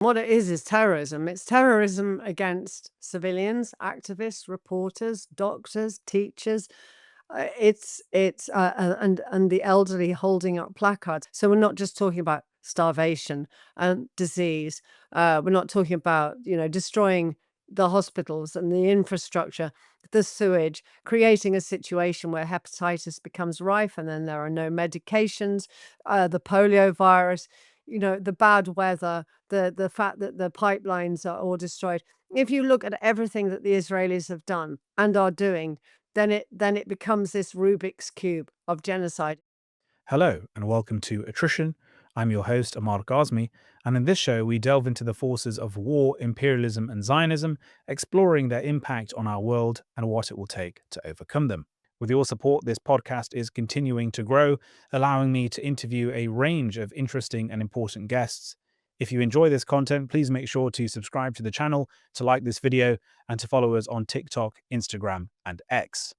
What it is terrorism. It's terrorism against civilians, activists, reporters, doctors, teachers. And the elderly holding up placards. So we're not just talking about starvation and disease. We're not talking about destroying the hospitals and the infrastructure, the sewage, creating a situation where hepatitis becomes rife, and then there are no medications, the polio virus, the bad weather, the fact that the pipelines are all destroyed. If you look at everything that the Israelis have done and are doing, then it becomes this Rubik's Cube of genocide. Hello, and welcome to Attrition. I'm your host, Ammar Kazmi, and in this show, we delve into the forces of war, imperialism, and Zionism, exploring their impact on our world and what it will take to overcome them. With your support, this podcast is continuing to grow, allowing me to interview a range of interesting and important guests. If you enjoy this content, please make sure to subscribe to the channel, to like this video, and to follow us on TikTok, Instagram, and X.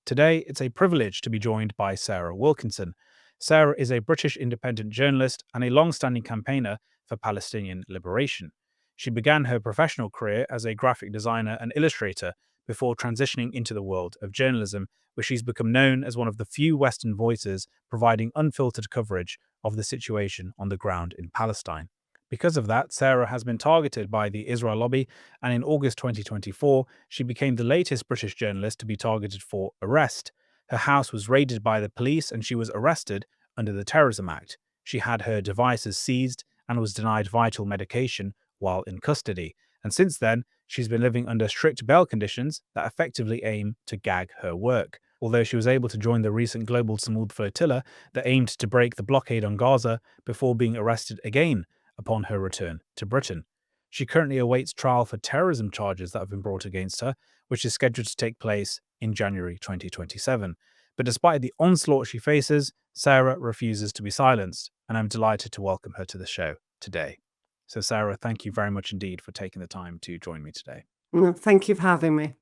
Today, it's a privilege to be joined by Sarah Wilkinson. Sarah is a British independent journalist and a long-standing campaigner for Palestinian liberation. She began her professional career as a graphic designer and illustrator before transitioning into the world of journalism, where she's become known as one of the few Western voices providing unfiltered coverage of the situation on the ground in Palestine. Because of that, Sarah has been targeted by the Israel lobby, and in August 2024, she became the latest British journalist to be targeted for arrest. Her house was raided by the police and she was arrested under the Terrorism Act. She had her devices seized and was denied vital medication while in custody. And since then, she's been living under strict bail conditions that effectively aim to gag her work. Although she was able to join the recent global Samud flotilla that aimed to break the blockade on Gaza before being arrested again upon her return to Britain. She currently awaits trial for terrorism charges that have been brought against her, which is scheduled to take place in January 2027. But despite the onslaught she faces, Sarah refuses to be silenced, and I'm delighted to welcome her to the show today. So, Sarah, thank you very much indeed for taking the time to join me today. Thank you for having me.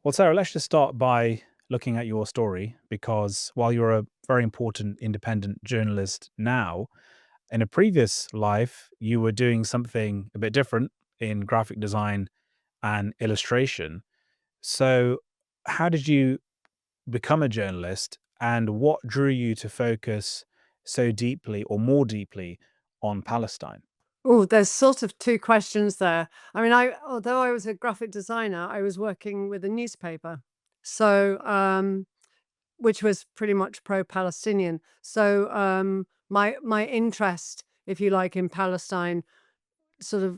Well, Sarah, let's just start by looking at your story, because while you're a very important independent journalist now, in a previous life, you were doing something a bit different in graphic design and illustration. So, how did you become a journalist, and what drew you to focus so deeply or more deeply on Palestine? Oh, there's sort of two questions there. I mean, although I was a graphic designer, I was working with a newspaper, so which was pretty much pro-Palestinian. So my interest, if you like, in Palestine sort of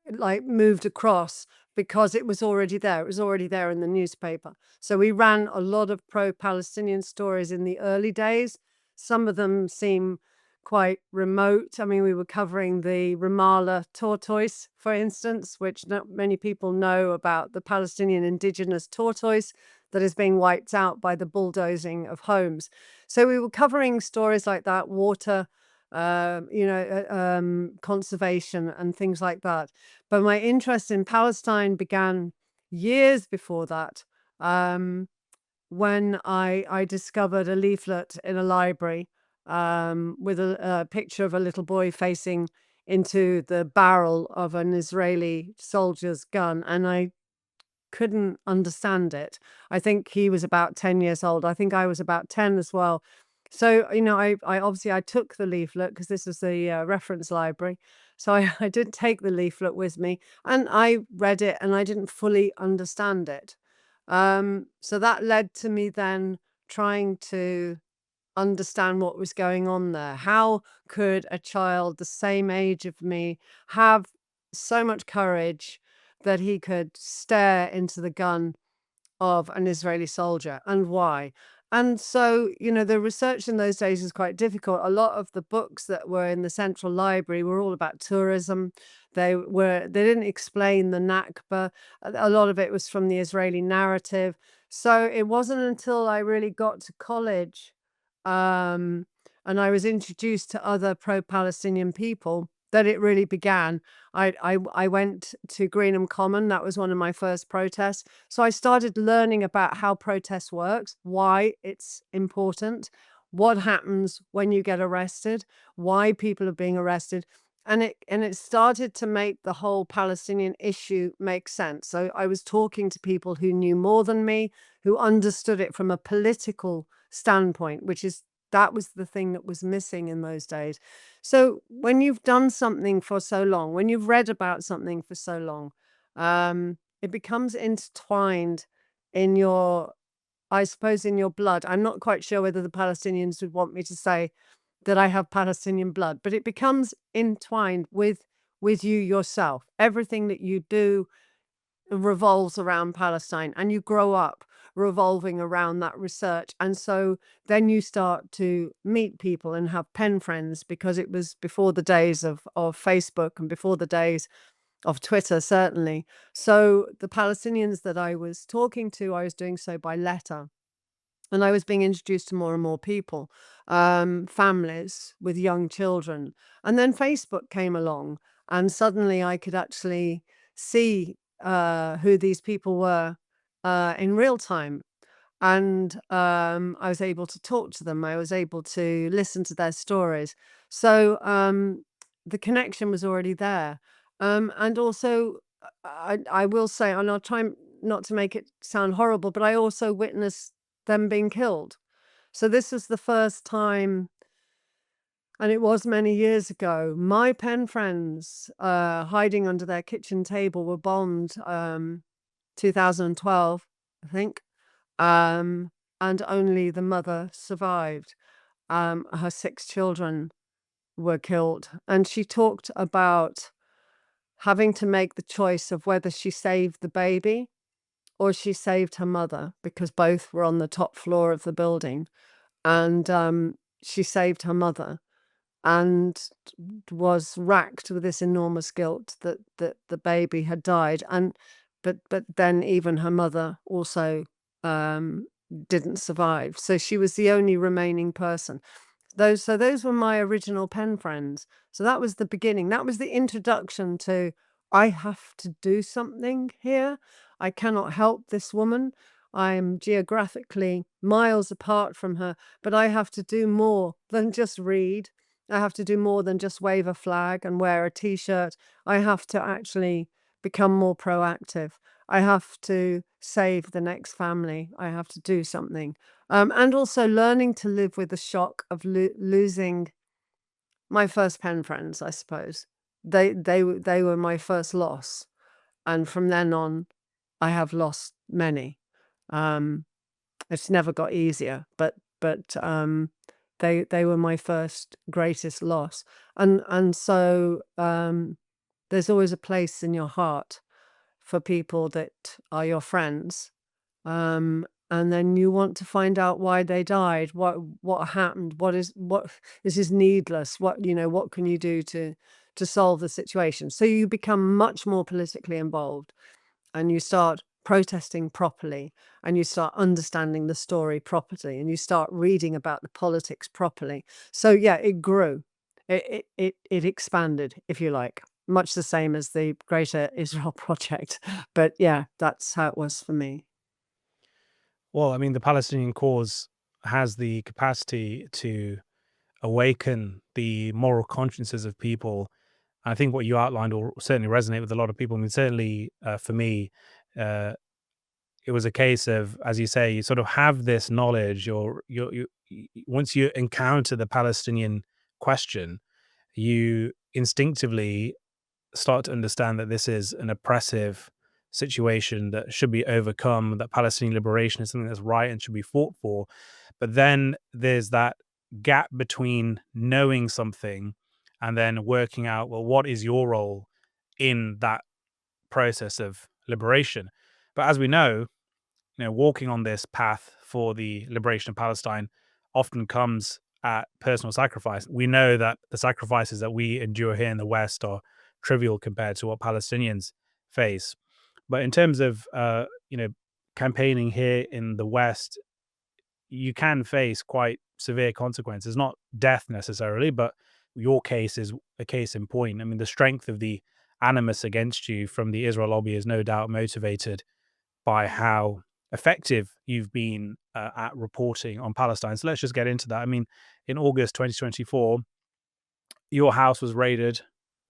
like moved across because it was already there. It was already there in the newspaper. So we ran a lot of pro-Palestinian stories in the early days. Some of them seem quite remote. I mean, we were covering the Ramallah tortoise, for instance, which not many people know about, the Palestinian indigenous tortoise that is being wiped out by the bulldozing of homes. So we were covering stories like that, water, conservation and things like that. But my interest in Palestine began years before that, when I discovered a leaflet in a library with a picture of a little boy facing into the barrel of an Israeli soldier's gun, and I couldn't understand it. I think he was about 10 years old. I think I was about 10 as well. So, I obviously I took the leaflet because this was the reference library. So I did take the leaflet with me and I read it and I didn't fully understand it. So that led to me then trying to understand what was going on there. How could a child the same age of me have so much courage that he could stare into the gun of an Israeli soldier, and why? And so, the research in those days was quite difficult. A lot of the books that were in the central library were all about tourism. They didn't explain the Nakba. A lot of it was from the Israeli narrative. So it wasn't until I really got to college, um, and I was introduced to other pro-Palestinian people that it really began. I went to Greenham Common. That was one of my first protests. So I started learning about how protest works, why it's important, what happens when you get arrested, why people are being arrested. it started to make the whole Palestinian issue make sense. So I was talking to people who knew more than me, who understood it from a political standpoint, that was the thing that was missing in those days. So when you've done something for so long, when you've read about something for so long, it becomes intertwined in your, I suppose, in your blood. I'm not quite sure whether the Palestinians would want me to say that I have Palestinian blood, but it becomes entwined with you yourself. Everything that you do revolves around Palestine, and you grow up revolving around that research. And so then you start to meet people and have pen friends, because it was before the days of Facebook and before the days of Twitter, certainly. So the Palestinians that I was talking to, I was doing so by letter. And I was being introduced to more and more people, families with young children. And then Facebook came along, and suddenly I could actually see who these people were in real time. And I was able to talk to them. I was able to listen to their stories. So the connection was already there. And also, I will say, and I'll try not to make it sound horrible, but I also witnessed them being killed. So this was the first time, and it was many years ago, my pen friends hiding under their kitchen table were bombed 2012, I think. And only the mother survived. Her 6 children were killed. And she talked about having to make the choice of whether she saved the baby or she saved her mother, because both were on the top floor of the building. And she saved her mother, and was racked with this enormous guilt that the baby had died. And but then even her mother also didn't survive. So she was the only remaining person. Those were my original pen friends. So that was the beginning. That was the introduction to, I have to do something here. I cannot help this woman. I'm geographically miles apart from her, but I have to do more than just read. I have to do more than just wave a flag and wear a t-shirt. I have to actually become more proactive. I have to save the next family. I have to do something. And also learning to live with the shock of losing my first pen friends, I suppose. They were my first loss. And from then on, I have lost many. It's never got easier, but they were my first greatest loss. And so there's always a place in your heart for people that are your friends. And then you want to find out why they died, what happened, what is this is needless, what can you do to solve the situation. So you become much more politically involved, and you start protesting properly, and you start understanding the story properly, and you start reading about the politics properly. So yeah, it grew. It expanded, if you like, much the same as the Greater Israel Project. But yeah, that's how it was for me. Well, I mean, the Palestinian cause has the capacity to awaken the moral consciences of people. And I think what you outlined will certainly resonate with a lot of people. I mean, certainly for me, uh, it was a case of, as you say, you sort of have this knowledge, or once you encounter the Palestinian question, you instinctively start to understand that this is an oppressive situation that should be overcome, that Palestinian liberation is something that's right and should be fought for. But then there's that gap between knowing something and then working out, well, what is your role in that process of liberation? But as we know, walking on this path for the liberation of Palestine often comes at personal sacrifice. We know that the sacrifices that we endure here in the West are trivial compared to what Palestinians face. But in terms of campaigning here in the West, you can face quite severe consequences, not death necessarily, but your case is a case in point. I mean, the strength of the animus against you from the Israel lobby is no doubt motivated by how effective you've been at reporting on Palestine. So let's just get into that. I mean, in August 2024, your house was raided.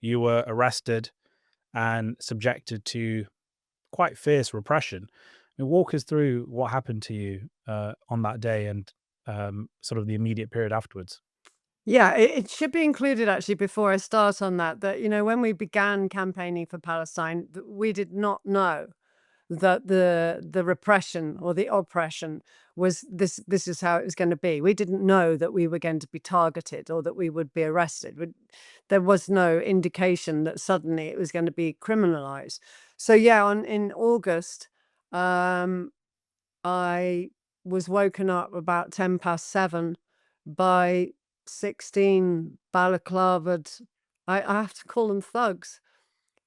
you were arrested and subjected to quite fierce repression. Walk us through what happened to you on that day and sort of the immediate period afterwards. Yeah, it should be included actually before I start on that, that, when we began campaigning for Palestine, we did not know that the repression or the oppression was this is how it was going to be. We didn't know that we were going to be targeted or that we would be arrested. There was no indication that suddenly it was going to be criminalized. So yeah, in August, um, I was woken up about 7:10 by 16 balaclavaed, I have to call them thugs,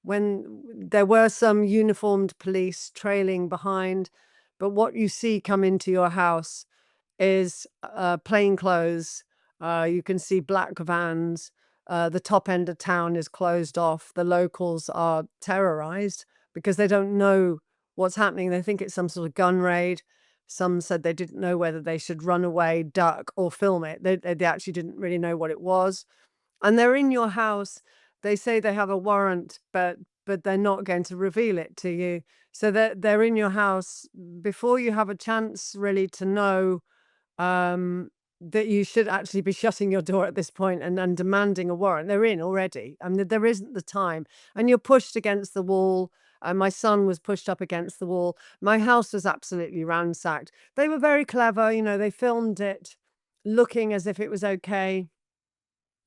when there were some uniformed police trailing behind. But what you see come into your house is plain clothes. You can see black vans. The top end of town is closed off. The locals are terrorized because they don't know what's happening. They think it's some sort of gun raid. Some said they didn't know whether they should run away, duck, or film it. They actually didn't really know what it was. And they're in your house. They say they have a warrant, but they're not going to reveal it to you. So they're in your house before you have a chance really to know that you should actually be shutting your door at this point and demanding a warrant. They're in already. I mean, there isn't the time. And you're pushed against the wall. My son was pushed up against the wall. My house was absolutely ransacked. They were very clever. They filmed it looking as if it was okay.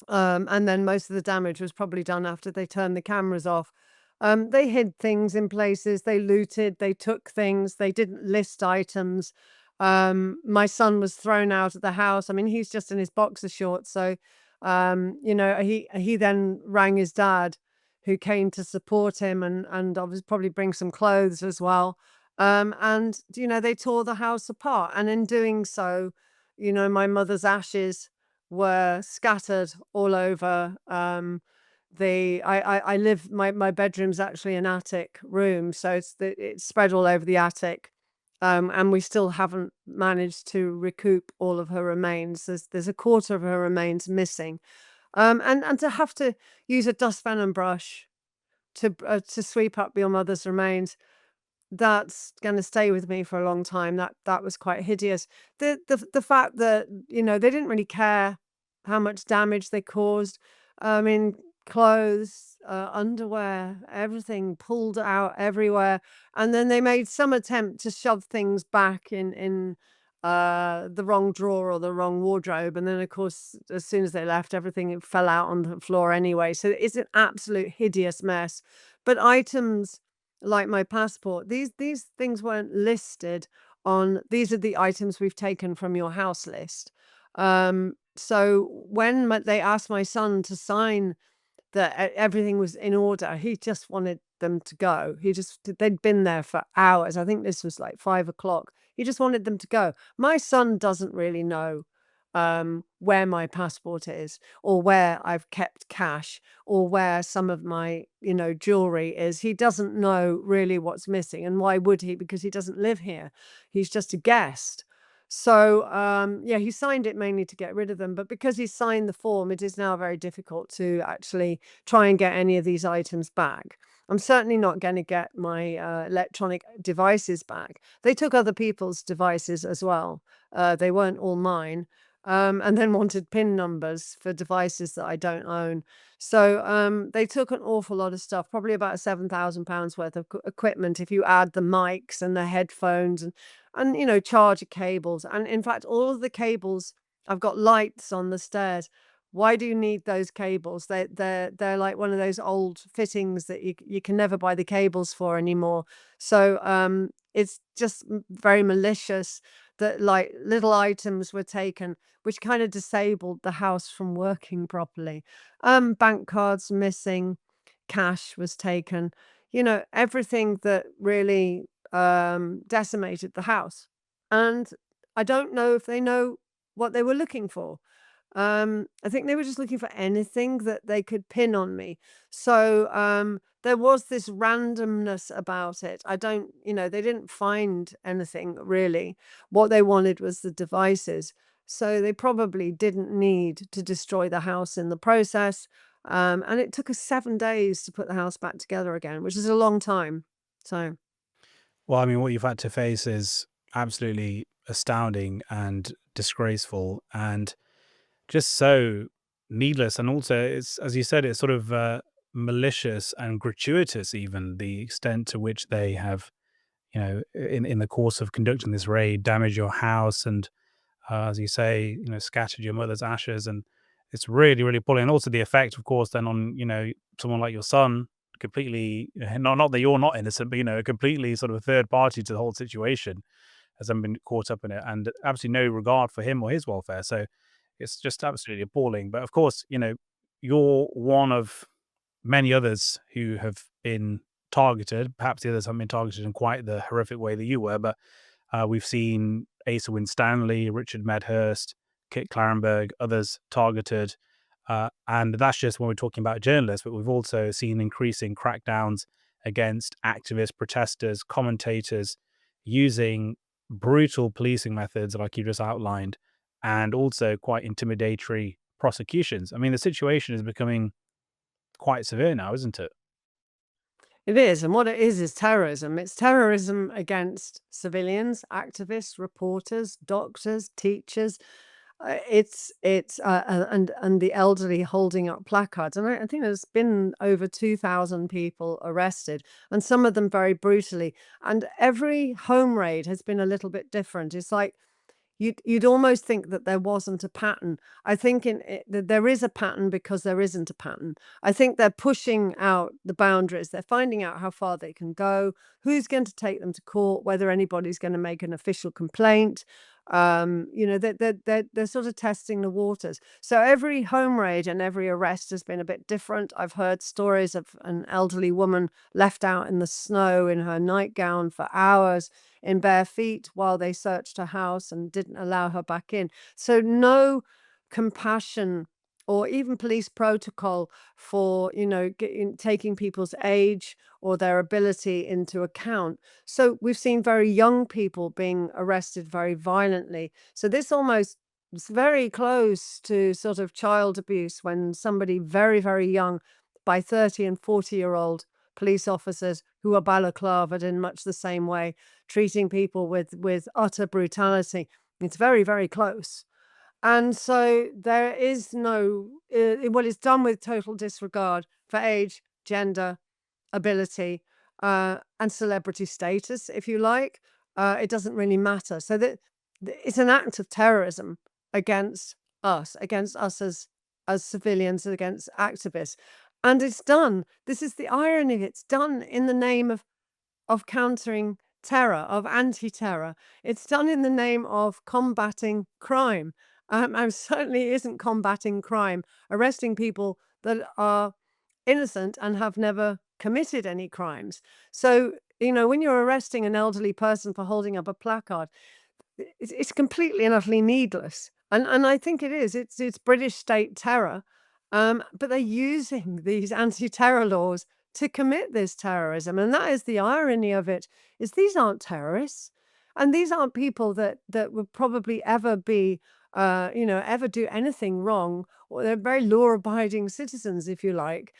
And then most of the damage was probably done after they turned the cameras off. They hid things in places, they looted, they took things, they didn't list items. My son was thrown out of the house. I mean, he's just in his boxer shorts. So, he then rang his dad, who came to support him and obviously probably bring some clothes as well. And, they tore the house apart. And in doing so, my mother's ashes were scattered all over. I live, my bedroom's actually an attic room, so it's spread all over the attic. And we still haven't managed to recoup all of her remains. There's a quarter of her remains missing. And to have to use a dustpan and brush to sweep up your mother's remains, that's gonna stay with me for a long time. That was quite hideous. The fact that, they didn't really care how much damage they caused. I mean, clothes, underwear, everything pulled out everywhere, and then they made some attempt to shove things back in the wrong drawer or the wrong wardrobe, and then, of course, as soon as they left, everything it fell out on the floor anyway, so it's an absolute hideous mess. But items like my passport, these things weren't listed on, "These are the items we've taken from your house" list. So when they asked my son to sign that everything was in order, he just wanted them to go. They'd been there for hours. I think this was like 5 o'clock. He just wanted them to go. My son doesn't really know where my passport is, or where I've kept cash, or where some of my, jewelry is. He doesn't know really what's missing. And why would he? Because he doesn't live here. He's just a guest. So, yeah, he signed it mainly to get rid of them. But because he signed the form, it is now very difficult to actually try and get any of these items back. I'm certainly not going to get my electronic devices back. They took other people's devices as well. They weren't all mine. And then wanted PIN numbers for devices that I don't own. So they took an awful lot of stuff, probably about £7,000 worth of equipment, if you add the mics and the headphones and charger cables. And in fact, all of the cables, I've got lights on the stairs. Why do you need those cables? They're like one of those old fittings that you can never buy the cables for anymore. So it's just very malicious that like little items were taken, which kind of disabled the house from working properly. Bank cards missing, cash was taken, everything that really decimated the house. And I don't know if they know what they were looking for. I think they were just looking for anything that they could pin on me. So there was this randomness about it. They didn't find anything really. What they wanted was the devices. So they probably didn't need to destroy the house in the process. And it took us 7 days to put the house back together again, which is a long time. So Well, I mean, what you've had to face is absolutely astounding and disgraceful and just so needless. And also, it's, as you said, it's sort of malicious and gratuitous, even the extent to which they have, in the course of conducting this raid, damaged your house and, as you say, scattered your mother's ashes. And it's really, really appalling. And also the effect, of course, then on, someone like your son, completely, not that you're not innocent, but, a completely sort of third party to the whole situation has then been caught up in it and absolutely no regard for him or his welfare. So it's just absolutely appalling. But of course, you're one of many others who have been targeted. Perhaps the others haven't been targeted in quite the horrific way that you were, but we've seen Asa Winstanley, Richard Medhurst, Kit Clarenberg, others targeted. And that's just when we're talking about journalists, but we've also seen increasing crackdowns against activists, protesters, commentators using brutal policing methods, like you just outlined, and also quite intimidatory prosecutions. I mean, the situation is becoming quite severe now, isn't it? it is, and what it is terrorism. It's terrorism against civilians, activists, reporters, doctors, teachers. And the elderly holding up placards, and I think there's been over 2,000 people arrested, and some of them very brutally. And every home raid has been a little bit different. It's like you'd almost think that there wasn't a pattern. I think that there is a pattern because there isn't a pattern. I think they're pushing out the boundaries. They're finding out how far they can go, who's going to take them to court, whether anybody's going to make an official complaint. They're sort of testing the waters. So every home raid and every arrest has been a bit different. I've heard stories of an elderly woman left out in the snow in her nightgown for hours in bare feet while they searched her house and didn't allow her back in. So no compassion or even police protocol for, taking people's age or their ability into account. So we've seen very young people being arrested very violently. So this almost is very close to sort of child abuse when somebody very, very young, by 30 and 40-year-old police officers who are balaclavaed in much the same way, treating people with utter brutality. It's very, very close. And so there is no, it's done with total disregard for age, gender, ability, and celebrity status, if you like. It doesn't really matter. So that it's an act of terrorism against us as civilians, against activists. And it's done. This is the irony. It's done in the name of countering terror, of anti-terror. It's done in the name of combating crime. And certainly isn't combating crime, arresting people that are innocent and have never committed any crimes. So, when you're arresting an elderly person for holding up a placard, it's completely and utterly needless. And I think it is. It's British state terror, but they're using these anti-terror laws to commit this terrorism, and that is the irony of it, is these aren't terrorists, and these aren't people that would probably ever be, ever do anything wrong, or they're very law-abiding citizens, if you like.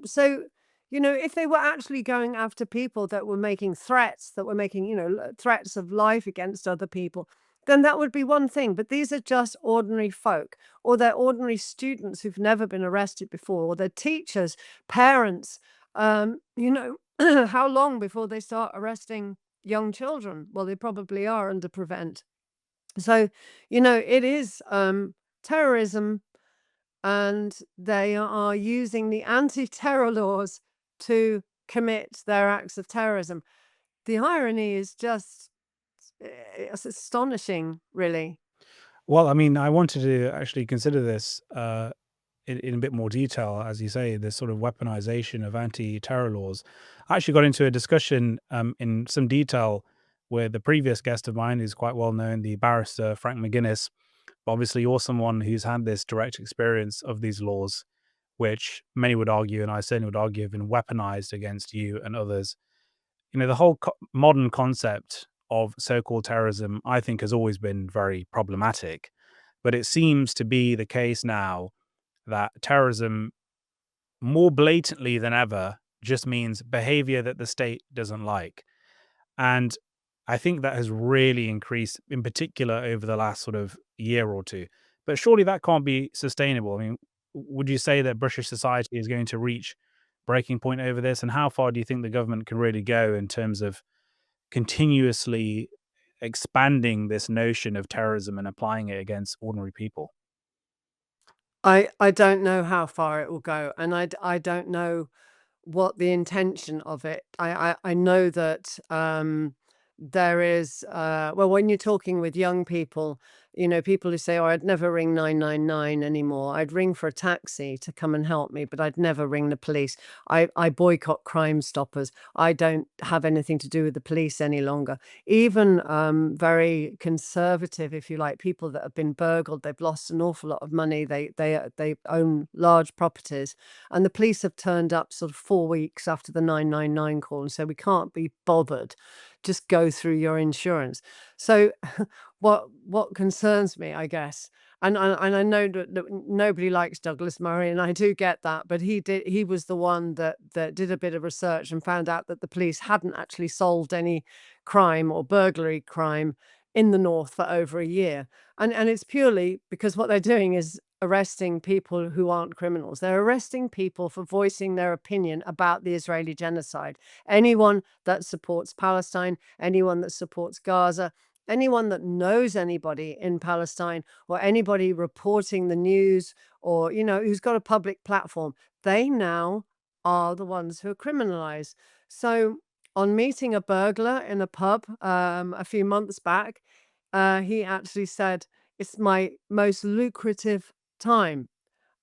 So, if they were actually going after people that were making threats, that were making, threats of life against other people, then that would be one thing. But these are just ordinary folk, or they're ordinary students who've never been arrested before, or they're teachers, parents. How long before they start arresting young children? Well, they probably are under prevent. So, it is terrorism, and they are using the anti-terror laws to commit their acts of terrorism. The irony is just it's astonishing, really. Well, I mean, I wanted to actually consider this in a bit more detail, as you say, this sort of weaponization of anti-terror laws. I actually got into a discussion in some detail with the previous guest of mine, who's quite well known, the barrister Frank McGuinness. Obviously, you're someone who's had this direct experience of these laws, which many would argue, and I certainly would argue, have been weaponized against you and others. The whole modern concept of so-called terrorism, I think, has always been very problematic. But it seems to be the case now that terrorism more blatantly than ever just means behavior that the state doesn't like. And I think that has really increased, in particular over the last sort of year or two. But surely that can't be sustainable. I mean, would you say that British society is going to reach breaking point over this? And how far do you think the government can really go in terms of continuously expanding this notion of terrorism and applying it against ordinary people? I don't know how far it will go, and I don't know what the intention of it. I know that there is well, when you're talking with young people, people who say, "Oh, I'd never ring 999 anymore. I'd ring for a taxi to come and help me, but I'd never ring the police. I boycott Crime Stoppers. I don't have anything to do with the police any longer." Even very conservative, if you like, people that have been burgled, they've lost an awful lot of money. They own large properties, and the police have turned up sort of 4 weeks after the 999 call and said, "We can't be bothered. Just go through your insurance." So what concerns me, I guess, and I know that nobody likes Douglas Murray, and I do get that, but he was the one that did a bit of research and found out that the police hadn't actually solved any crime or burglary crime in the North for over a year. And it's purely because what they're doing is arresting people who aren't criminals. They're arresting people for voicing their opinion about the Israeli genocide. Anyone that supports Palestine, anyone that supports Gaza, anyone that knows anybody in Palestine, or anybody reporting the news, or who's got a public platform, they now are the ones who are criminalized. So on meeting a burglar in a pub a few months back, he actually said, "It's my most lucrative time.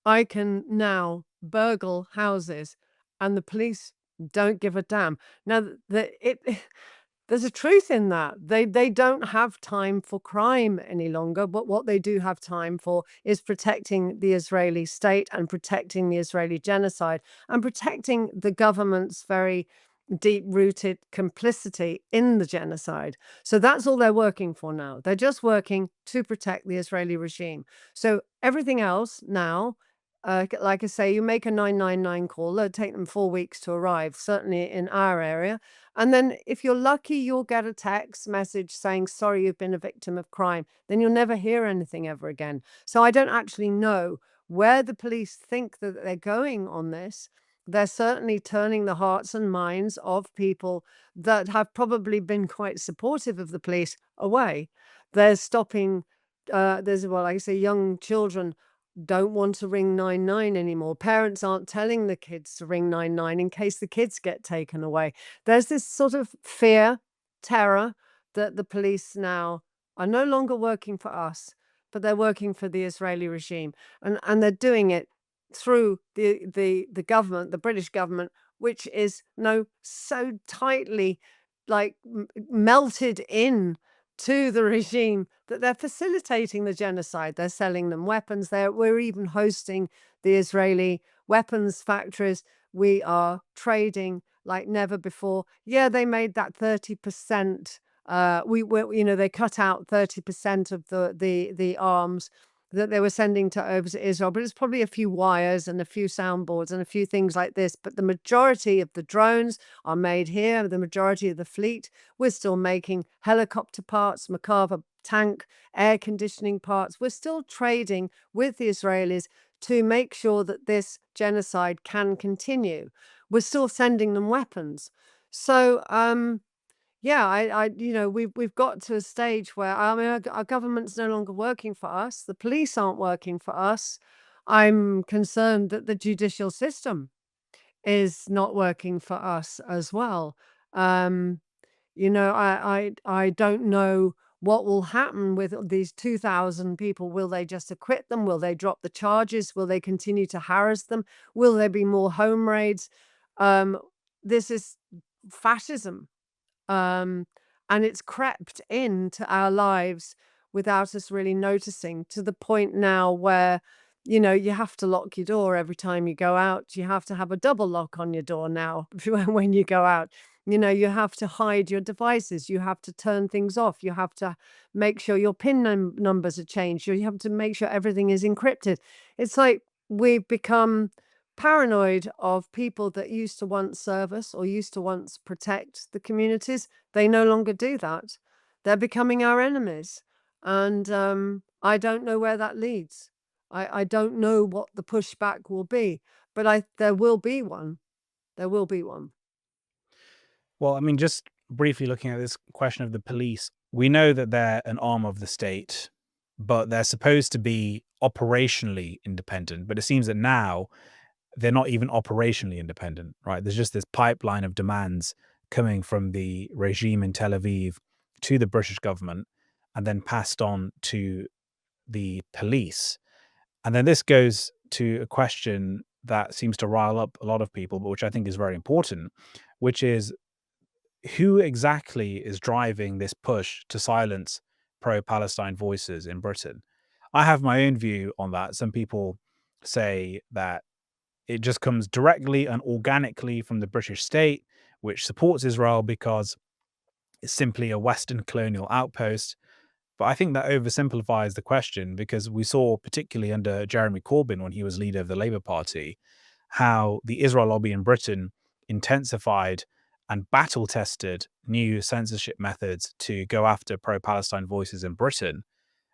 I can now burgle houses, and the police don't give a damn." Now, there's a truth in that. They don't have time for crime any longer, but what they do have time for is protecting the Israeli state and protecting the Israeli genocide and protecting the government's very deep-rooted complicity in the genocide. So that's all they're working for now. They're just working to protect the Israeli regime. So everything else now, like I say, you make a 999 call, it'll take them 4 weeks to arrive, certainly in our area. And then if you're lucky, you'll get a text message saying, "Sorry, you've been a victim of crime." Then you'll never hear anything ever again. So I don't actually know where the police think that they're going on this. They're certainly turning the hearts and minds of people that have probably been quite supportive of the police away. They're stopping, well, like I say, young children don't want to ring 99 anymore. Parents aren't telling the kids to ring 99 in case the kids get taken away. There's this sort of fear, terror that the police now are no longer working for us, but they're working for the Israeli regime. And they're doing it through the government, the British government, which is so tightly like melted in to the regime that they're facilitating the genocide. They're selling them weapons. We're even hosting the Israeli weapons factories. We are trading like never before. Yeah, they made that 30%. They cut out 30% of the arms that they were sending over to Israel, but it's probably a few wires and a few soundboards and a few things like this. But the majority of the drones are made here. The majority of the fleet, we're still making helicopter parts, Merkava tank, air conditioning parts. We're still trading with the Israelis to make sure that this genocide can continue. We're still sending them weapons. So, yeah, we've got to a stage where, I mean, our government's no longer working for us. The police aren't working for us. I'm concerned that the judicial system is not working for us as well. Um, I don't know what will happen with these 2,000 people. Will they just acquit them? Will they drop the charges? Will they continue to harass them? Will there be more home raids? This is fascism. Um, and it's crept into our lives without us really noticing, to the point now where, you have to lock your door every time you go out. You have to have a double lock on your door now when you go out. You have to hide your devices. You have to turn things off. You have to make sure your PIN numbers are changed. You have to make sure everything is encrypted. It's like we've become paranoid of people that used to once serve us or used to once protect the communities. They no longer do that. They're becoming our enemies. And I don't know where that leads. I don't know what the pushback will be, but there will be one. There will be one. Well, I mean, just briefly looking at this question of the police, we know that they're an arm of the state, but they're supposed to be operationally independent. But it seems that now they're not even operationally independent, right? There's just this pipeline of demands coming from the regime in Tel Aviv to the British government and then passed on to the police. And then this goes to a question that seems to rile up a lot of people, but which I think is very important, which is who exactly is driving this push to silence pro-Palestine voices in Britain? I have my own view on that. Some people say that it just comes directly and organically from the British state, which supports Israel because it's simply a Western colonial outpost. But I think that oversimplifies the question because we saw, particularly under Jeremy Corbyn when he was leader of the Labour Party, how the Israel lobby in Britain intensified and battle tested new censorship methods to go after pro Palestine voices in Britain.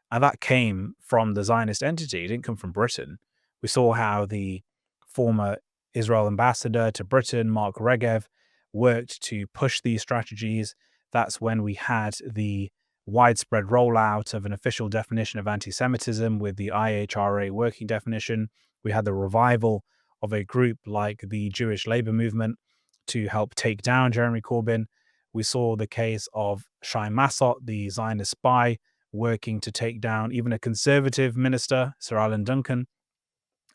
And that came from the Zionist entity. It didn't come from Britain. We saw how the former Israel ambassador to Britain, Mark Regev, worked to push these strategies. That's when we had the widespread rollout of an official definition of anti Semitism with the IHRA working definition. We had the revival of a group like the Jewish Labor Movement to help take down Jeremy Corbyn. We saw the case of Shai Massot, the Zionist spy, working to take down even a conservative minister, Sir Alan Duncan.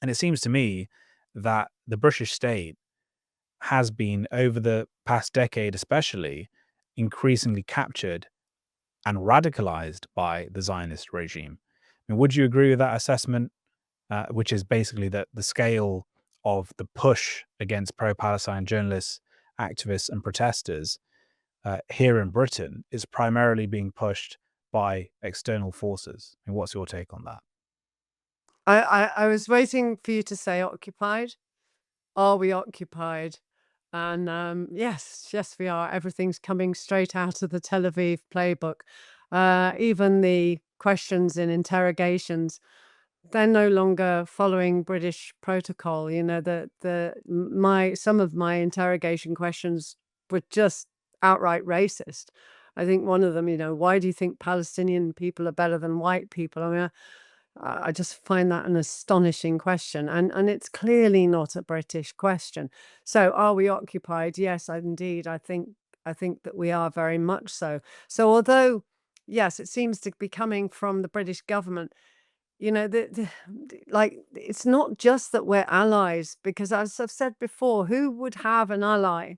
And it seems to me that the British state has been, over the past decade especially, increasingly captured and radicalized by the Zionist regime. I mean, would you agree with that assessment, which is basically that the scale of the push against pro-Palestine journalists, activists, and protesters here in Britain is primarily being pushed by external forces? And what's your take on that? I was waiting for you to say occupied. Are we occupied? And yes, we are. Everything's coming straight out of the Tel Aviv playbook. Even the questions in interrogations, they're no longer following British protocol. You know, some of my interrogation questions were just outright racist. I think one of them, why do you think Palestinian people are better than white people? I mean, I just find that an astonishing question, and it's clearly not a British question. So, are we occupied? Yes, indeed. I think that we are very much so. So, although yes, it seems to be coming from the British government, like it's not just that we're allies, because as I've said before, who would have an ally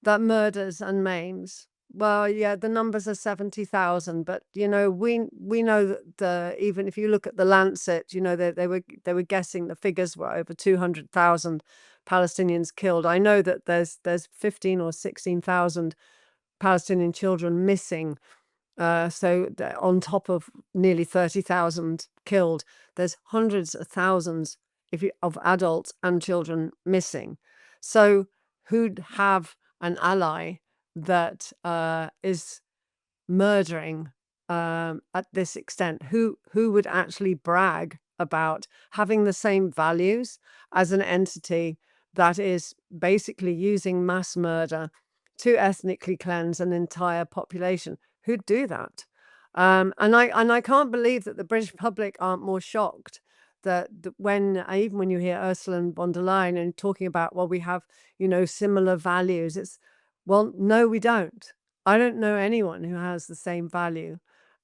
that murders and maims? Well, yeah, the numbers are 70,000, but we know that even if you look at the Lancet, they were guessing the figures were over 200,000 Palestinians killed. I know that there's 15 or 16,000 Palestinian children missing. So on top of nearly 30,000 killed, there's hundreds of thousands of adults and children missing. So who'd have an ally that is murdering at this extent? Who would actually brag about having the same values as an entity that is basically using mass murder to ethnically cleanse an entire population? Who'd do that? And I can't believe that the British public aren't more shocked that even when you hear Ursula von der Leyen and talking about, well, we have similar values. Well, no, we don't. I don't know anyone who has the same value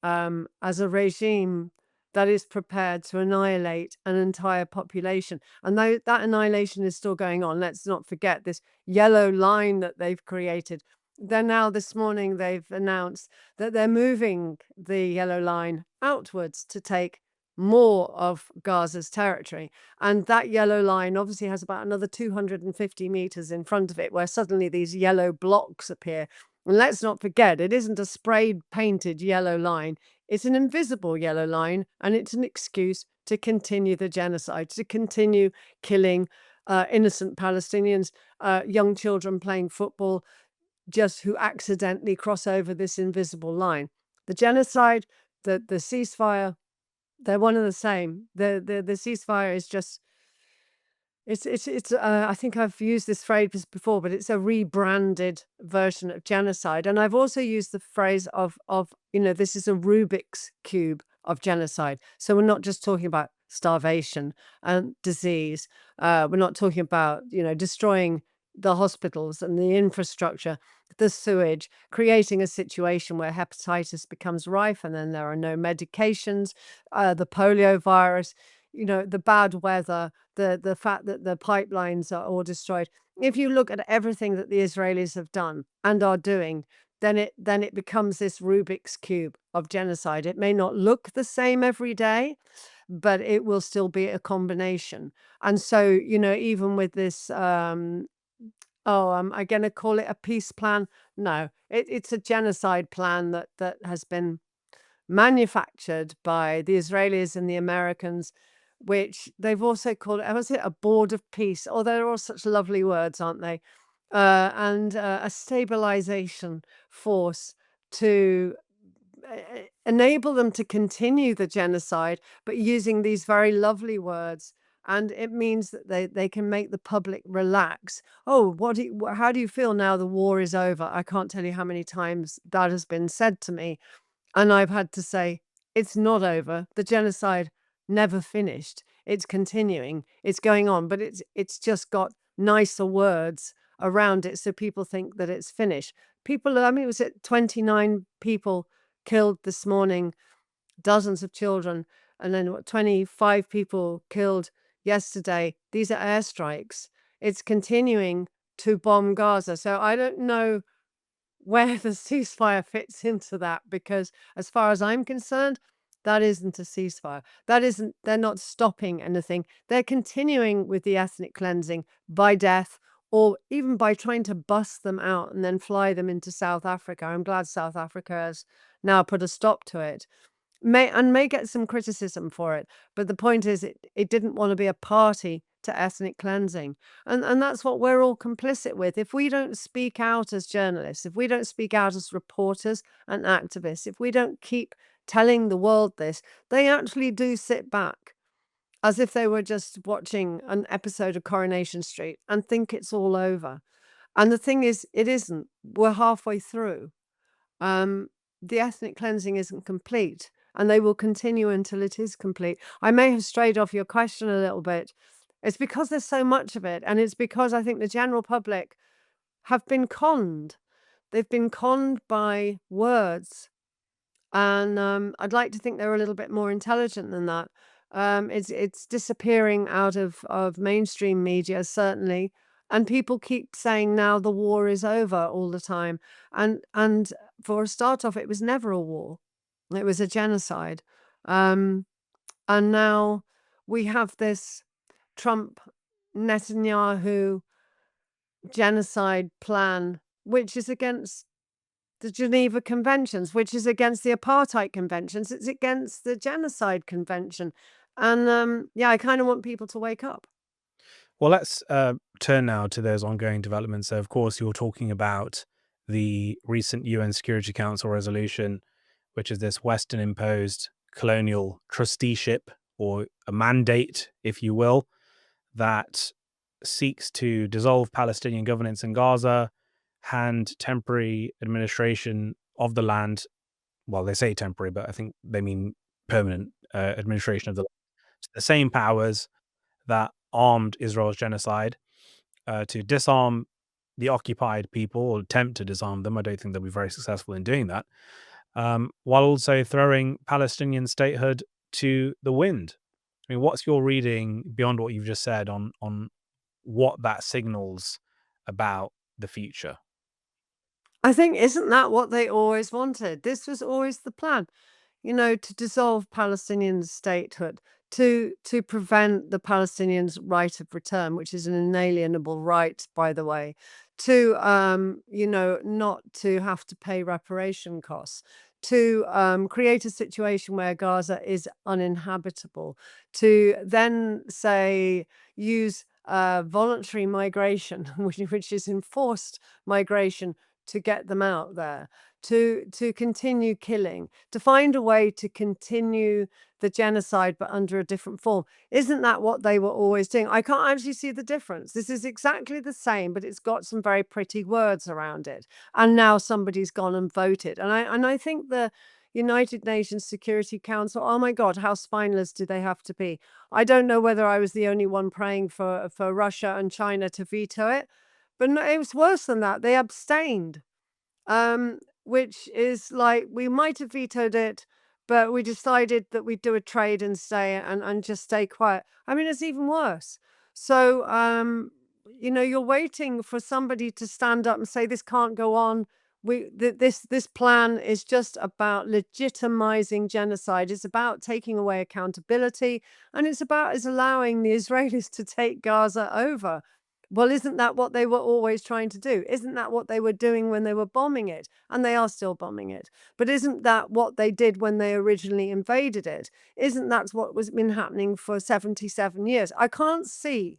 as a regime that is prepared to annihilate an entire population. And though that annihilation is still going on, let's not forget this yellow line that they've created. Then now this morning they've announced that they're moving the yellow line outwards to take more of Gaza's territory. And that yellow line obviously has about another 250 meters in front of it, where suddenly these yellow blocks appear. And let's not forget, it isn't a sprayed painted yellow line. It's an invisible yellow line, and it's an excuse to continue the genocide, to continue killing innocent Palestinians, young children playing football, just who accidentally cross over this invisible line. The genocide, the ceasefire, they're one and the same. The ceasefire is just I think I've used this phrase before, but it's a rebranded version of genocide. And I've also used the phrase of this is a Rubik's cube of genocide. So we're not just talking about starvation and disease. We're not talking about destroying the hospitals and the infrastructure, the sewage, creating a situation where hepatitis becomes rife, and then there are no medications, the polio virus, the bad weather, the fact that the pipelines are all destroyed. If you look at everything that the Israelis have done and are doing, then it becomes this Rubik's cube of genocide. It may not look the same every day, but it will still be a combination. And so, even with this, am I going to call it a peace plan? No, it's a genocide plan that has been manufactured by the Israelis and the Americans, which they've also called it, was it a board of peace? Oh, they're all such lovely words, aren't they? And a stabilization force to enable them to continue the genocide, but using these very lovely words. And it means that they can make the public relax. Oh, how do you feel now the war is over? I can't tell you how many times that has been said to me. And I've had to say, it's not over. The genocide never finished. It's continuing. It's going on, but it's just got nicer words around it so people think that it's finished. People, I mean, it was at 29 people killed this morning, dozens of children, and then 25 people killed yesterday. These are airstrikes. It's continuing to bomb Gaza. So I don't know where the ceasefire fits into that, because as far as I'm concerned, that isn't a ceasefire. They're not stopping anything. They're continuing with the ethnic cleansing by death, or even by trying to bust them out and then fly them into South Africa. I'm glad South Africa has now put a stop to it. May get some criticism for it, but the point is it didn't want to be a party to ethnic cleansing. And that's what we're all complicit with. If we don't speak out as journalists, if we don't speak out as reporters and activists, if we don't keep telling the world this, they actually do sit back as if they were just watching an episode of Coronation Street and think it's all over. And the thing is, it isn't. We're halfway through. The ethnic cleansing isn't complete, and they will continue until it is complete. I may have strayed off your question a little bit. It's because there's so much of it, and it's because I think the general public have been conned. They've been conned by words, and I'd like to think they're a little bit more intelligent than that. It's disappearing out of mainstream media, certainly, and people keep saying now the war is over all the time. And for a start off, it was never a war; it was a genocide. Um, and now we have this Trump Netanyahu genocide plan, which is against the Geneva Conventions, which is against the Apartheid Conventions. It's against the Genocide Convention. And yeah, I kind of want people to wake up. Well, let's turn now to those ongoing developments. So, of course, you're talking about the recent UN Security Council resolution, which is this Western imposed colonial trusteeship, or a mandate, if you will, that seeks to dissolve Palestinian governance in Gaza, hand temporary administration of the land. Well, they say temporary, but I think they mean permanent administration of the land, to the same powers that armed Israel's genocide, to disarm the occupied people, or attempt to disarm them. I don't think they'll be very successful in doing that, while also throwing Palestinian statehood to the wind. I mean, what's your reading beyond what you've just said on what that signals about the future? I think, isn't that what they always wanted? This was always the plan, to dissolve Palestinian statehood, to prevent the Palestinians' right of return, which is an inalienable right, by the way, to not to have to pay reparation costs, to create a situation where Gaza is uninhabitable, to then say use voluntary migration, which is enforced migration, to get them out there, to continue killing, to find a way to continue the genocide but under a different form. Isn't that what they were always doing? I can't actually see the difference. This is exactly the same, but it's got some very pretty words around it. And now somebody's gone and voted. And I think the United Nations Security Council, oh my God, how spineless do they have to be? I don't know whether I was the only one praying for Russia and China to veto it, but no, it was worse than that. They abstained, which is like, we might have vetoed it, but we decided that we'd do a trade and stay and just stay quiet. I mean, it's even worse. So, you're waiting for somebody to stand up and say, this can't go on. This plan is just about legitimizing genocide. It's about taking away accountability, and it's allowing the Israelis to take Gaza over. Well, isn't that what they were always trying to do? Isn't that what they were doing when they were bombing it? And they are still bombing it. But isn't that what they did when they originally invaded it? Isn't that what was been happening for 77 years? I can't see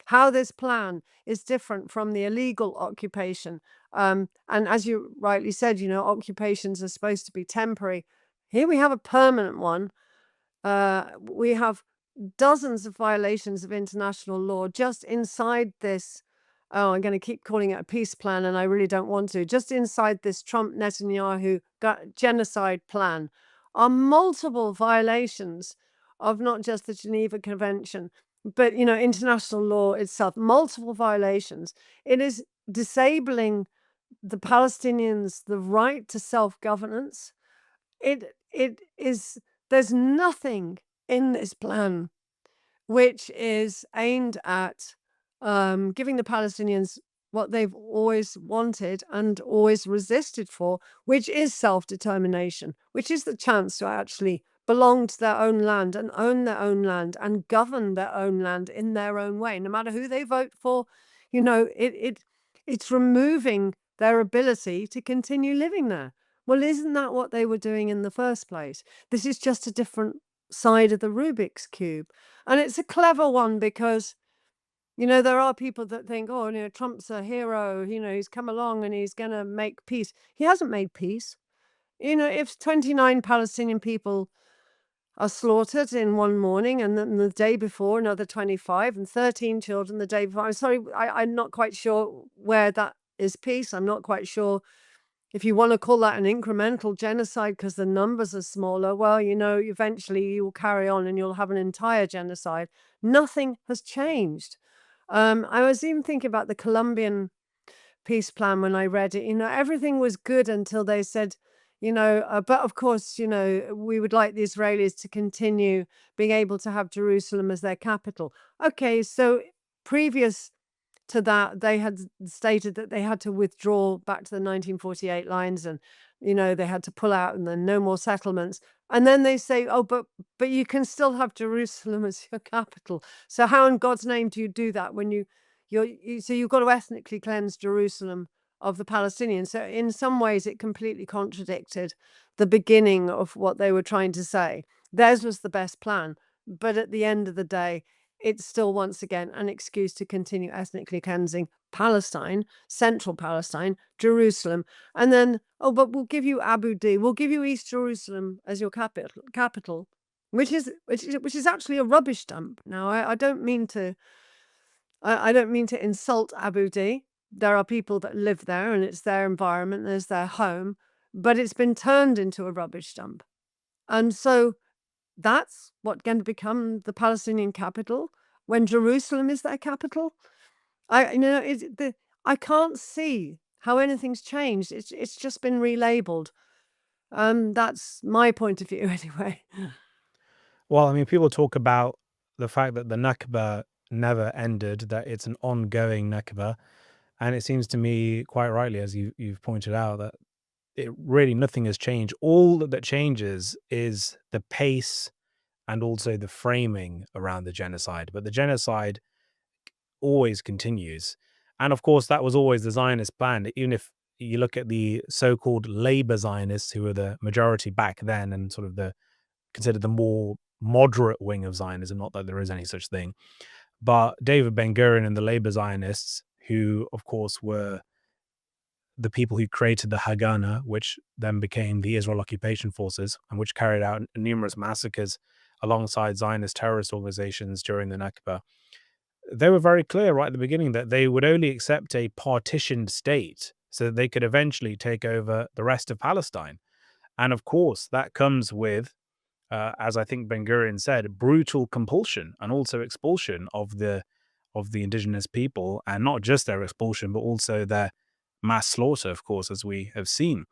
how this plan is different from the illegal occupation. And as you rightly said, occupations are supposed to be temporary. Here we have a permanent one. We have dozens of violations of international law just inside this. I'm going to keep calling it a peace plan, and I really don't want to. Just inside this Trump-Netanyahu genocide plan are multiple violations of not just the Geneva Convention, but international law itself. Multiple violations. It is disabling the Palestinians the right to self-governance. It is. There's nothing in this plan which is aimed at giving the Palestinians what they've always wanted and always resisted for, which is self-determination, which is the chance to actually belong to their own land and own their own land and govern their own land in their own way, no matter who they vote for. It's removing their ability to continue living there. Well, isn't that what they were doing in the first place? This is just a different side of the Rubik's Cube. And it's a clever one because, there are people that think, oh, Trump's a hero, he's come along and he's going to make peace. He hasn't made peace. If 29 Palestinian people are slaughtered in one morning, and then the day before another 25, and 13 children the day before, I'm sorry, I'm not quite sure where that is peace. I'm not quite sure if you want to call that an incremental genocide because the numbers are smaller. Well, eventually you will carry on and you'll have an entire genocide. Nothing has changed. I was even thinking about the Colombian peace plan when I read it. Everything was good until they said, but of course, we would like the Israelis to continue being able to have Jerusalem as their capital. Okay, so previous to that, they had stated that they had to withdraw back to the 1948 lines, and they had to pull out, and then no more settlements. And then they say, oh, but you can still have Jerusalem as your capital. So how in God's name do you do that when so you've got to ethnically cleanse Jerusalem of the Palestinians? So in some ways it completely contradicted the beginning of what they were trying to say. Theirs was the best plan, but at the end of the day, it's still, once again, an excuse to continue ethnically cleansing Palestine, central Palestine, Jerusalem, and then, oh, but we'll give you Abu D, we'll give you East Jerusalem as your capital, which is actually a rubbish dump. Now, I don't mean to insult Abu D. There are people that live there, and it's their environment, and it's their home, but it's been turned into a rubbish dump, and so that's what going to become the Palestinian capital when Jerusalem is their capital. I can't see how anything's changed. It's just been relabeled. That's my point of view anyway. Well, I mean, people talk about the fact that the Nakba never ended, that it's an ongoing Nakba. And it seems to me, quite rightly, as you've pointed out, that nothing has changed. All that changes is the pace and also the framing around the genocide. But the genocide always continues. And of course, that was always the Zionist plan. Even if you look at the so-called labor Zionists, who were the majority back then and sort of considered the more moderate wing of Zionism, not that there is any such thing. But David Ben-Gurion and the Labour Zionists, who of course were the people who created the Haganah, which then became the Israel Occupation Forces, and which carried out numerous massacres alongside Zionist terrorist organizations during the Nakba, they were very clear right at the beginning that they would only accept a partitioned state so that they could eventually take over the rest of Palestine. And of course, that comes with, as I think Ben Gurion said, brutal compulsion and also expulsion of the indigenous people, and not just their expulsion, but also their mass slaughter, of course, as we have seen.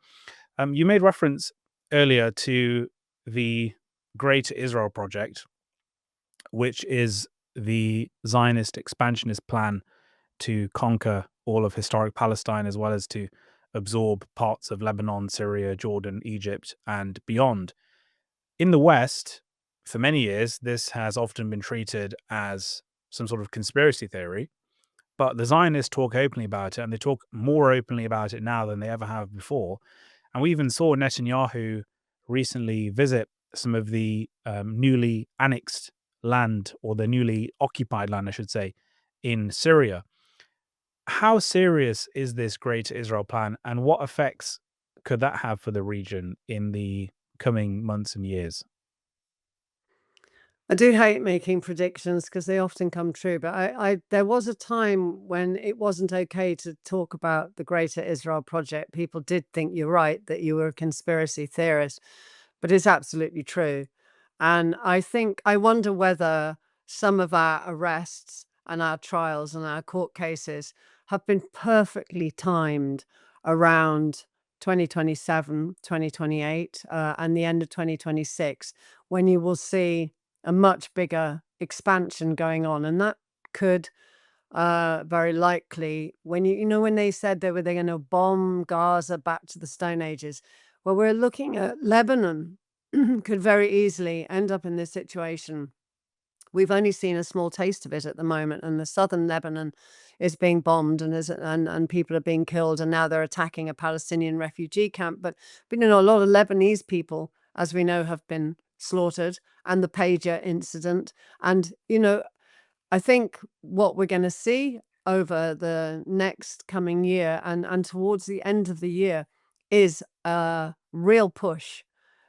You made reference earlier to the Great Israel Project, which is the Zionist expansionist plan to conquer all of historic Palestine, as well as to absorb parts of Lebanon, Syria, Jordan, Egypt, and beyond. In the West, for many years, this has often been treated as some sort of conspiracy theory, but the Zionists talk openly about it, and they talk more openly about it now than they ever have before. And we even saw Netanyahu recently visit some of the newly annexed land, or the newly occupied land, I should say, in Syria. How serious is this Great Israel plan, and what effects could that have for the region in the coming months and years? I do hate making predictions because they often come true, but there was a time when it wasn't okay to talk about the Greater Israel Project. People did think you're right, that you were a conspiracy theorist, but it's absolutely true. And I wonder whether some of our arrests and our trials and our court cases have been perfectly timed around 2027, 2028, and the end of 2026, when you will see a much bigger expansion going on. And that could very likely, when when they said they're going to bomb Gaza back to the Stone Ages, well, we're looking at Lebanon could very easily end up in this situation. We've only seen a small taste of it at the moment, and the southern Lebanon is being bombed, and people are being killed, and now they're attacking a Palestinian refugee camp. But a lot of Lebanese people, as we know, have been slaughtered, and the pager incident. And I think what we're going to see over the next coming year and towards the end of the year is a real push.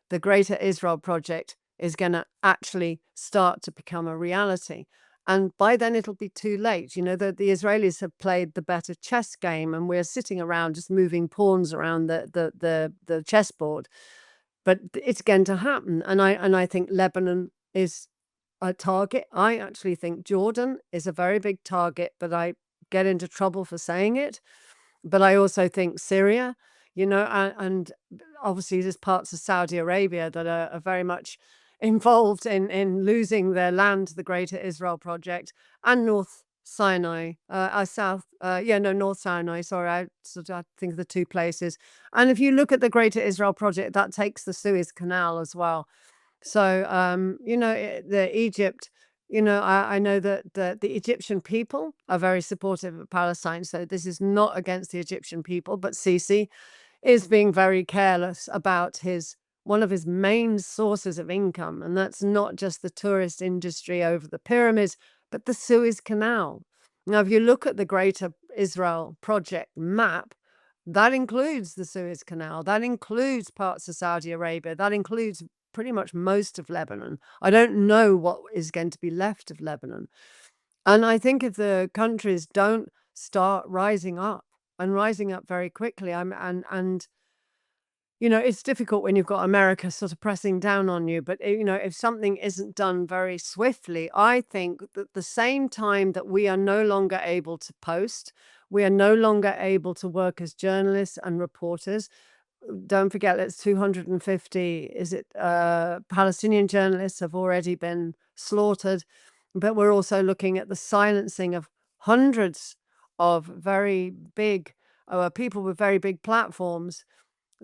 The Greater Israel Project is going to actually start to become a reality. And by then it'll be too late. The Israelis have played the better chess game, and we're sitting around just moving pawns around the chessboard. But it's going to happen. And I think Lebanon is a target. I actually think Jordan is a very big target, but I get into trouble for saying it. But I also think Syria, and obviously there's parts of Saudi Arabia that are very much involved in losing their land to the Greater Israel Project, and North Sinai, North Sinai. Sorry, I think of the two places. And if you look at the Greater Israel Project, that takes the Suez Canal as well. So, the Egypt, I know that the Egyptian people are very supportive of Palestine. So this is not against the Egyptian people, but Sisi is being very careless about one of his main sources of income. And that's not just the tourist industry over the pyramids, but the Suez Canal. Now, if you look at the Greater Israel Project map, that includes the Suez Canal, that includes parts of Saudi Arabia, that includes pretty much most of Lebanon. I don't know what is going to be left of Lebanon. And I think if the countries don't start rising up and rising up very quickly, it's difficult when you've got America sort of pressing down on you. But, if something isn't done very swiftly, I think that the same time that we are no longer able to post, we are no longer able to work as journalists and reporters. Don't forget, it's 250, Palestinian journalists have already been slaughtered. But we're also looking at the silencing of hundreds of very big people with very big platforms.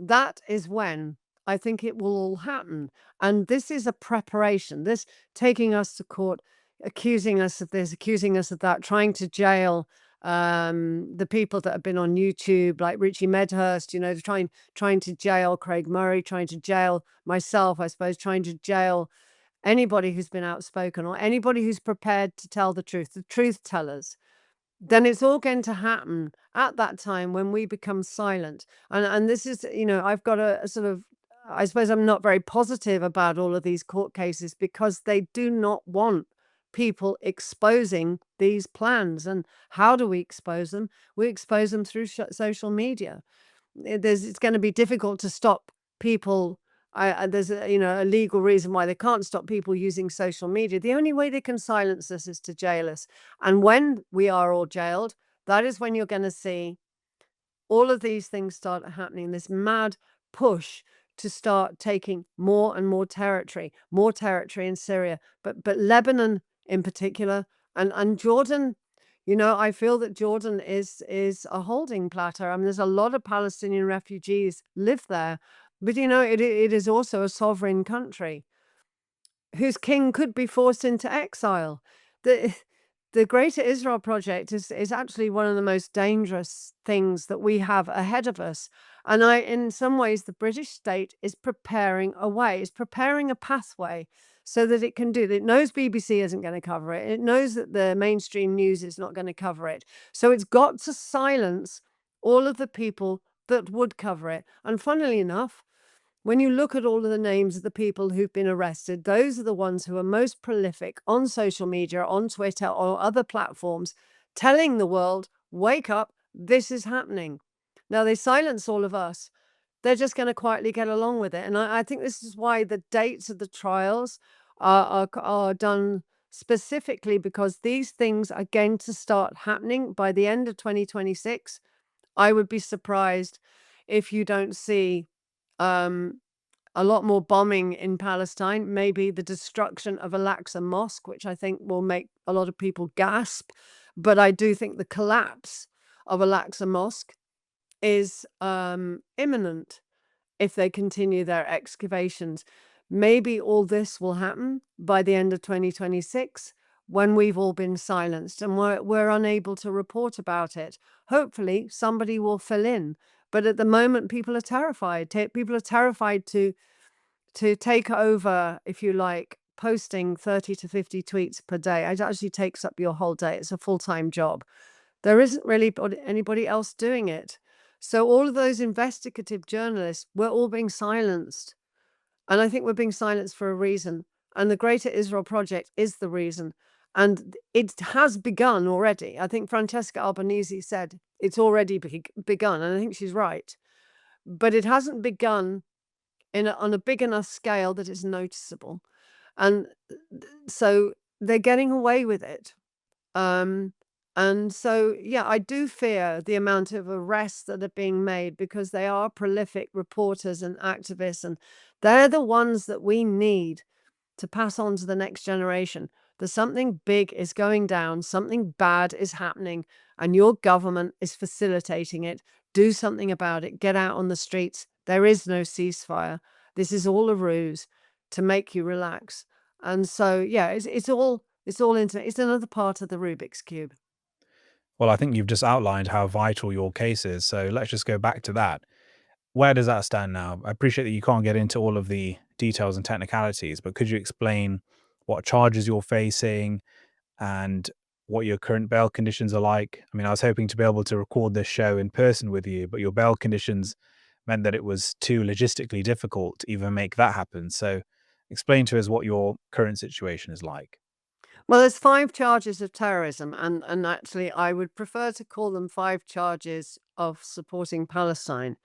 That is when I think it will all happen. And this is a preparation. This taking us to court, accusing us of this, accusing us of that, trying to jail the people that have been on YouTube, like Richie Medhurst, trying to jail Craig Murray, trying to jail myself, I suppose, trying to jail anybody who's been outspoken or anybody who's prepared to tell the truth tellers, then it's all going to happen at that time when we become silent. And this is, I've got a sort of, I suppose I'm not very positive about all of these court cases because they do not want people exposing these plans. And how do we expose them? We expose them through social media. It's going to be difficult to stop people. There's a legal reason why they can't stop people using social media. The only way they can silence us is to jail us. And when we are all jailed, that is when you're going to see all of these things start happening, this mad push to start taking more and more territory in Syria, but Lebanon in particular, and Jordan. I feel that Jordan is a holding plateau. I mean, there's a lot of Palestinian refugees live there, but it is also a sovereign country whose king could be forced into exile. The the Greater Israel Project is actually one of the most dangerous things that we have ahead of us. And in some ways, the British state is preparing a way, is preparing a pathway so that it can do that. It knows BBC isn't going to cover it. It knows that the mainstream news is not going to cover it. So it's got to silence all of the people that would cover it. And funnily enough, when you look at all of the names of the people who've been arrested, those are the ones who are most prolific on social media, on Twitter, or other platforms, telling the world, wake up, this is happening. Now, they silence all of us. They're just going to quietly get along with it. And I think this is why the dates of the trials are done specifically, because these things are going to start happening by the end of 2026. I would be surprised if you don't see a lot more bombing in Palestine, maybe the destruction of Al-Aqsa Mosque, which I think will make a lot of people gasp. But I do think the collapse of Al-Aqsa Mosque is imminent if they continue their excavations. Maybe all this will happen by the end of 2026 when we've all been silenced and we're unable to report about it. Hopefully, somebody will fill in. But at the moment, people are terrified. People are terrified to take over, if you like, posting 30 to 50 tweets per day. It actually takes up your whole day. It's a full-time job. There isn't really anybody else doing it. So all of those investigative journalists, we're all being silenced. And I think we're being silenced for a reason. And the Greater Israel Project is the reason. And it has begun already. I think Francesca Albanese said it's already begun. And I think she's right. But it hasn't begun on a big enough scale that it's noticeable. And so they're getting away with it. And so, yeah, I do fear the amount of arrests that are being made because they are prolific reporters and activists, and they're the ones that we need to pass on to the next generation. That something big is going down, something bad is happening, and your government is facilitating it. Do something about it. Get out on the streets. There is no ceasefire. This is all a ruse to make you relax. And so, yeah, it's all internet. It's another part of the Rubik's Cube. Well, I think you've just outlined how vital your case is. So let's just go back to that. Where does that stand now? I appreciate that you can't get into all of the details and technicalities, but could you explain what charges you're facing and what your current bail conditions are like? I mean, I was hoping to be able to record this show in person with you, but your bail conditions meant that it was too logistically difficult to even make that happen. So explain to us what your current situation is like. Well, there's 5 charges of terrorism, and actually, I would prefer to call them 5 charges of supporting Palestine,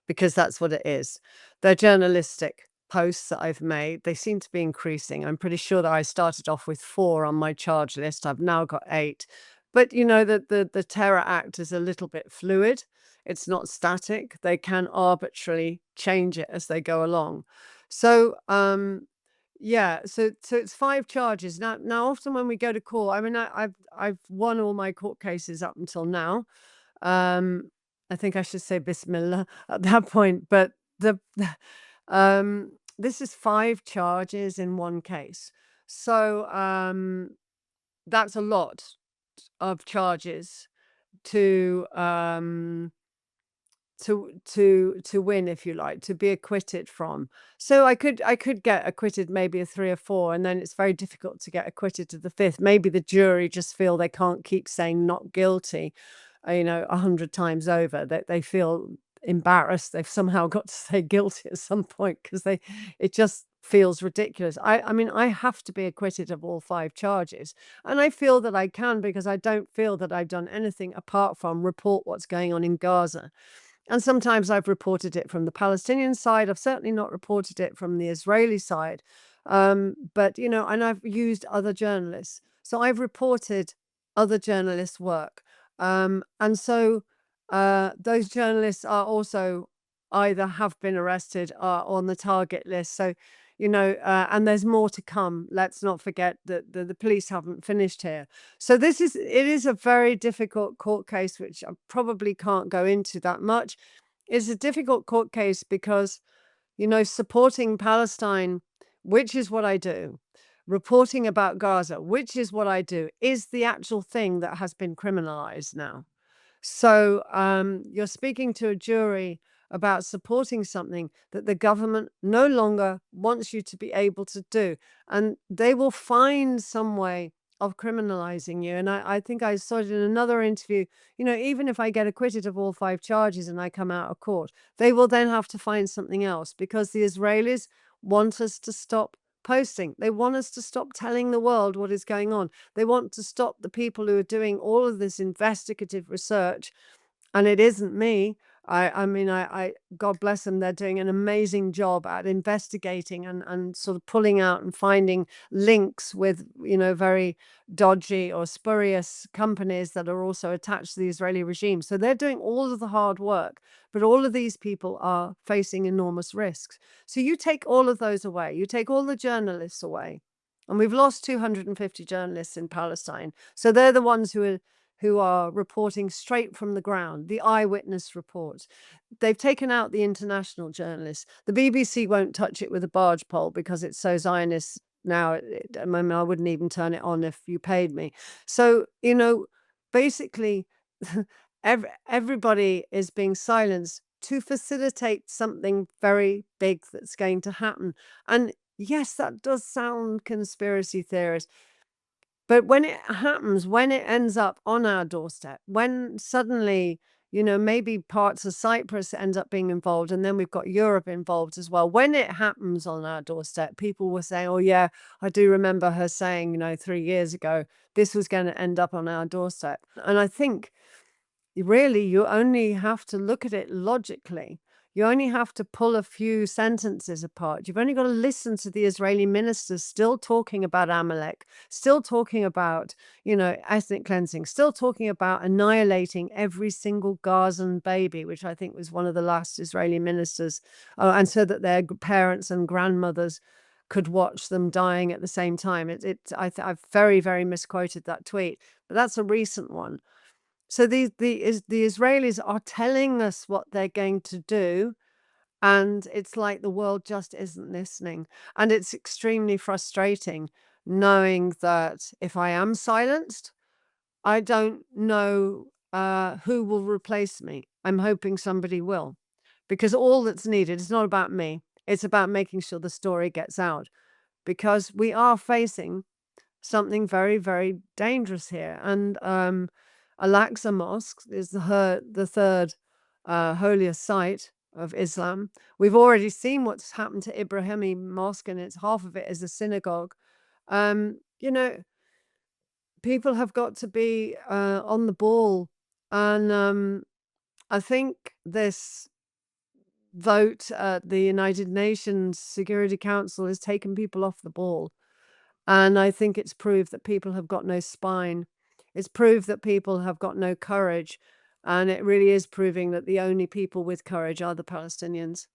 because that's what it is. They're journalistic posts that I've made. They seem to be increasing. I'm pretty sure that I started off with 4 on my charge list. I've now got 8. But the Terror Act is a little bit fluid. It's not static. They can arbitrarily change it as they go along. So, yeah, so it's 5 charges. Now often when we go to court, I mean, I've won all my court cases up until now. Um, I think I should say Bismillah at that point, but this is 5 charges in one case. So, that's a lot of charges to to win, if you like, to be acquitted from. So I could get acquitted maybe of 3 or 4, and then it's very difficult to get acquitted of the 5th. Maybe the jury just feel they can't keep saying not guilty, 100 times over. That they feel embarrassed. They've somehow got to say guilty at some point because it just feels ridiculous. I mean, I have to be acquitted of all 5 charges, and I feel that I can because I don't feel that I've done anything apart from report what's going on in Gaza. And sometimes I've reported it from the Palestinian side. I've certainly not reported it from the Israeli side. But, and I've used other journalists. So I've reported other journalists' work. And so those journalists are also either have been arrested or on the target list. So, and there's more to come. Let's not forget that the police haven't finished here. So it is a very difficult court case, which I probably can't go into that much. It's a difficult court case because, supporting Palestine, which is what I do, reporting about Gaza, which is what I do, is the actual thing that has been criminalized now. So you're speaking to a jury about supporting something that the government no longer wants you to be able to do. And they will find some way of criminalizing you. And I think I saw it in another interview, even if I get acquitted of all 5 charges and I come out of court, they will then have to find something else because the Israelis want us to stop posting. They want us to stop telling the world what is going on. They want to stop the people who are doing all of this investigative research. And it isn't me. I mean, God bless them. They're doing an amazing job at investigating and sort of pulling out and finding links with, very dodgy or spurious companies that are also attached to the Israeli regime. So they're doing all of the hard work, but all of these people are facing enormous risks. So you take all of those away, you take all the journalists away, and we've lost 250 journalists in Palestine. So they're the ones who are reporting straight from the ground, the eyewitness reports. They've taken out the international journalists. The BBC won't touch it with a barge pole because it's so Zionist now. I mean, I wouldn't even turn it on if you paid me. So, basically, everybody is being silenced to facilitate something very big that's going to happen. And yes, that does sound conspiracy theorist. But when it happens, when it ends up on our doorstep, when suddenly, maybe parts of Cyprus end up being involved, and then we've got Europe involved as well. When it happens on our doorstep, people will say, oh, yeah, I do remember her saying, 3 years ago, this was going to end up on our doorstep. And I think really you only have to look at it logically. You only have to pull a few sentences apart. You've only got to listen to the Israeli ministers still talking about Amalek, still talking about, ethnic cleansing, still talking about annihilating every single Gazan baby, which I think was one of the last Israeli ministers, and so that their parents and grandmothers could watch them dying at the same time. I've very, very misquoted that tweet, but that's a recent one. So the Israelis are telling us what they're going to do, and it's like the world just isn't listening. And it's extremely frustrating knowing that if I am silenced, I don't know who will replace me. I'm hoping somebody will, because all that's needed is not about me. It's about making sure the story gets out, because we are facing something very, very dangerous here. And Al-Aqsa Mosque is the third holiest site of Islam. We've already seen what's happened to Ibrahimi Mosque, and it's half of it is a synagogue. You know, people have got to be on the ball, and I think this vote at the United Nations Security Council has taken people off the ball. And I think it's proved that people have got no spine. It's proved that people have got no courage. And it really is proving that the only people with courage are the Palestinians.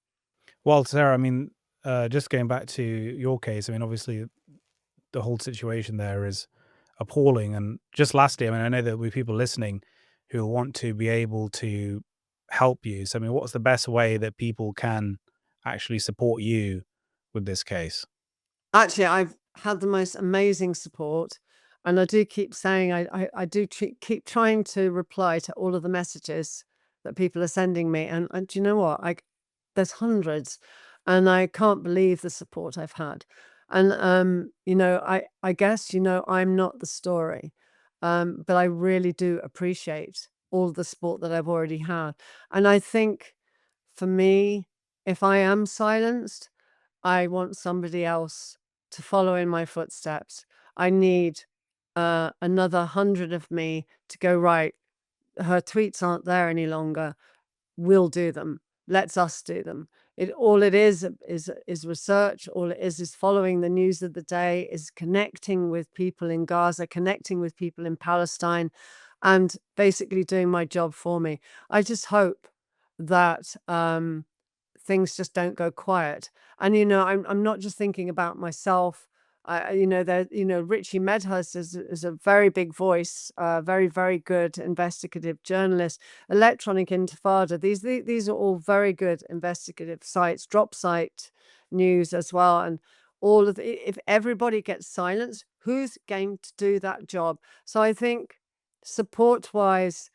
Well, Sarah, I mean, just going back to your case, I mean, obviously the whole situation there is appalling. And just lastly, I mean, I know that we people listening who want to be able to help you. So, I mean, what's the best way that people can actually support you with this case? Actually, I've had the most amazing support. And I do keep saying, I do keep trying to reply to all of the messages that people are sending me, and do you know what? There's hundreds, and I can't believe the support I've had. And, I guess, I'm not the story, but I really do appreciate all the support that I've already had. And I think for me, if I am silenced, I want somebody else to follow in my footsteps. I need another 100 of me to go, right, her tweets aren't there any longer. We'll do them. Let's us do them. All it is research. All it is following the news of the day, is connecting with people in Gaza, connecting with people in Palestine, and basically doing my job for me. I just hope that things just don't go quiet. And I'm not just thinking about myself. Richie Medhurst is a very big voice, very, very good investigative journalist. Electronic Intifada. These are all very good investigative sites. Drop Site News as well, and if everybody gets silenced, who's going to do that job? So I think support wise,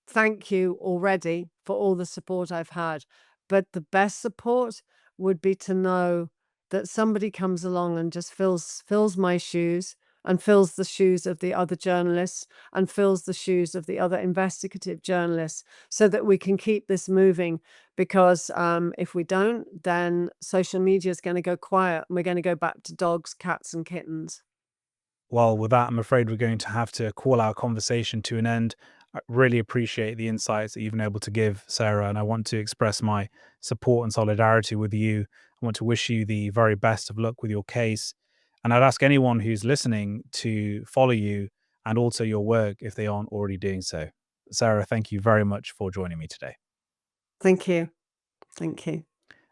thank you already for all the support I've had. But the best support would be to know that somebody comes along and just fills my shoes, and fills the shoes of the other journalists, and fills the shoes of the other investigative journalists, so that we can keep this moving. Because if we don't, then social media is going to go quiet, and we're going to go back to dogs, cats, and kittens. Well, with that, I'm afraid we're going to have to call our conversation to an end. I really appreciate the insights that you've been able to give, Sarah, and I want to express my support and solidarity with you. I want to wish you the very best of luck with your case. And I'd ask anyone who's listening to follow you and also your work if they aren't already doing so. Sarah, thank you very much for joining me today. Thank you. Thank you.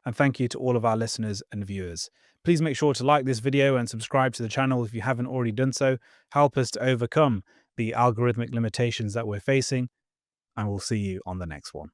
And thank you to all of our listeners and viewers. Please make sure to like this video and subscribe to the channel if you haven't already done so. Help us to overcome the algorithmic limitations that we're facing, and we'll see you on the next one.